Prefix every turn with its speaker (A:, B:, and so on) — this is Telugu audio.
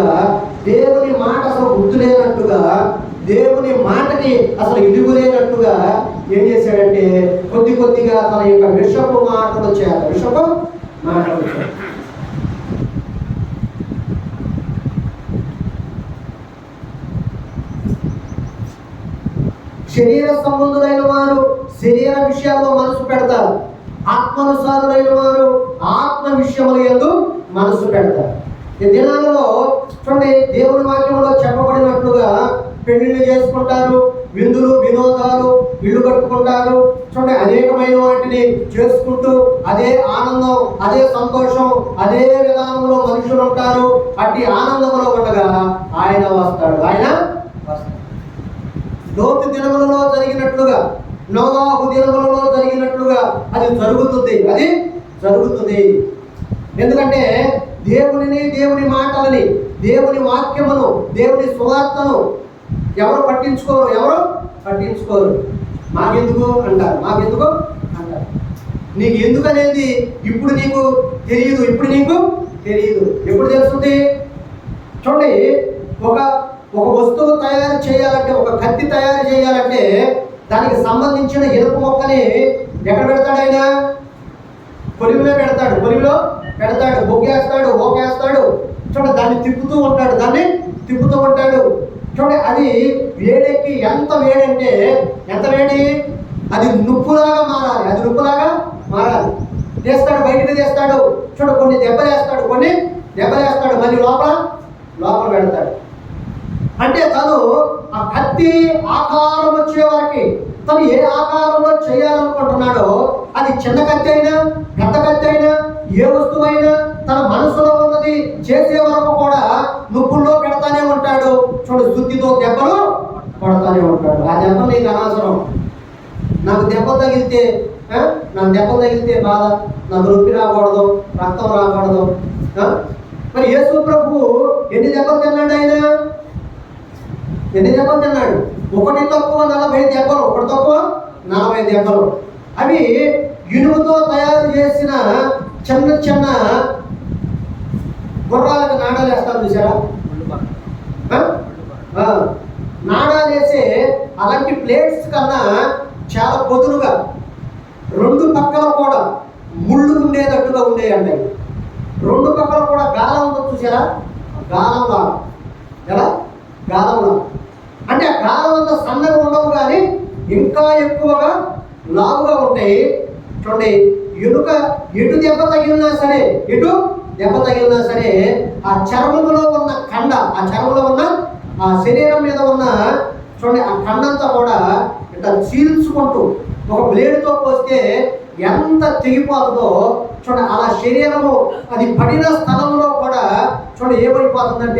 A: లేనట్టుగా, దేవుని మాట అసలు గుర్తులేనట్టుగా, దేవుని మాటకి అసలు ఇలుగులేనట్టుగా ఏం చేశాడంటే కొద్ది కొద్దిగా తన యొక్క విషపు మాటలు చేయాలి. విషపు మాటలు చేయాలి. శరీర సంబంధులైన వారు శరీర విషయాల్లో మనసు పెడతారు, ఆత్మానుసారులైన వారు ఆత్మ విషయముల యందు మనసు పెడతారు. ఈ దినాలలో చూడండి, దేవుని వాక్యంలో చెప్పబడినట్లుగా పెళ్లిళ్ళు చేసుకుంటారు, విందులు వినోదాలు, ఇల్లు కట్టుకుంటారు. చూడండి, అనేకమైన వాటిని చేసుకుంటూ అదే ఆనందం, అదే సంతోషం, అదే విధానంలో మనుషులు ఉంటారు. అట్టి ఆనందంలో ఉండగా ఆయన వస్తాడు. ఆయన వస్తాడు. లోతు దినములలో జరిగినట్లుగా, నోవాహు దినములలో జరిగినట్లుగా అది జరుగుతుంది. అది జరుగుతుంది. ఎందుకంటే దేవునిని, దేవుని మాటలని, దేవుని వాక్యమును, దేవుని సువార్తను ఎవరు పట్టించుకోరు. ఎవరు పట్టించుకోరు. మాకెందుకు అంటారు, మాకెందుకు అంటారు. నీకు ఎందుకు అనేది ఇప్పుడు నీకు తెలియదు. ఇప్పుడు నీకు తెలియదు. ఎప్పుడు తెలుస్తుంది? చూడండి, ఒక వస్తువు తయారు చేయాలంటే, ఒక కత్తి తయారు చేయాలంటే దానికి సంబంధించిన ఇనుప మొక్కని ఎక్కడ పెడతాడు? ఆయన కొలిమిలో పెడతాడు. కొలిమిలో పెడతాడు, బొగ్గేస్తాడు, ఓకేస్తాడు. చూడండి, దాన్ని తిప్పుతూ ఉంటాడు, దాన్ని తిప్పుతూ ఉంటాడు. చూడండి, అది వేడెక్కి ఎంత వేడంటే ఎంత వేడి, అది నుప్పులాగా మారాలి. అది నుప్పులాగా మారాలి. తీస్తాడు, బయటకు తీస్తాడు. చూడు, కొన్ని దెబ్బలేస్తాడు, కొన్ని దెబ్బలేస్తాడు, మళ్ళీ లోపల పెడతాడు. అంటే తను ఆ కత్తి ఆకారం వచ్చే వారికి తను ఏ ఆకారంలో చేయాలనుకుంటున్నాడో, అది చిన్న కత్తి అయినా పెద్ద కత్తి అయినా ఏ వస్తువు అయినా తన మనసులో ఉన్నది చేసే వరకు కూడా నుప్పుల్లో పెడతానే ఉంటాడు. చూడు, శుద్ధితో దెబ్బలు కొడతానే ఉంటాడు. ఆ దెబ్బలు నీకు అనవసరం. నాకు దెబ్బలు తగిలితే బాధ, నాకు నొప్పి రాకూడదు, రక్తం రాకూడదు. మరి యేసు ప్రభువు ఎన్ని దెబ్బలు తిన్నాడు? ఆయన ఎన్ని దెబ్బలు తిన్నాడు? 1 తక్కువ 40 దెబ్బలు, 1 తక్కువ 40 దెబ్బలు. అవి ఇనుముతో తయారు చేసిన చిన్న చిన్న గుర్రాలకు నాడాలు వేస్తారు, చూసారా? నాడాలు వేసే అలాంటి ప్లేట్స్ కన్నా చాలా పొదునుగా 2 పక్కల కూడా ముళ్ళు ఉండేటట్టుగా ఉండేయండి. 2 పక్కల కూడా గాలం ఉందో చూసారా? గాలంలా. ఎలా? గాలంలా. అంటే ఆ గాలం అంతా సన్నగా ఉండవు, కానీ ఇంకా ఎక్కువగా లావుగా ఉంటాయి. చూడండి, ఎటు దెబ్బ తగిలినా సరే ఆ చర్మంలో ఉన్న కండ, ఆ చర్మంలో ఉన్న ఆ శరీరం మీద ఉన్న చూడండి ఆ కండంతా కూడా ఇట్లా చీల్చుకుంటూ ఒక బ్లేడ్తో పోస్తే ఎంత తెగిపోతుందో చూడండి. అలా శరీరము అది పడిన స్థలంలో కూడా చూడండి ఏమైపోతుందంటే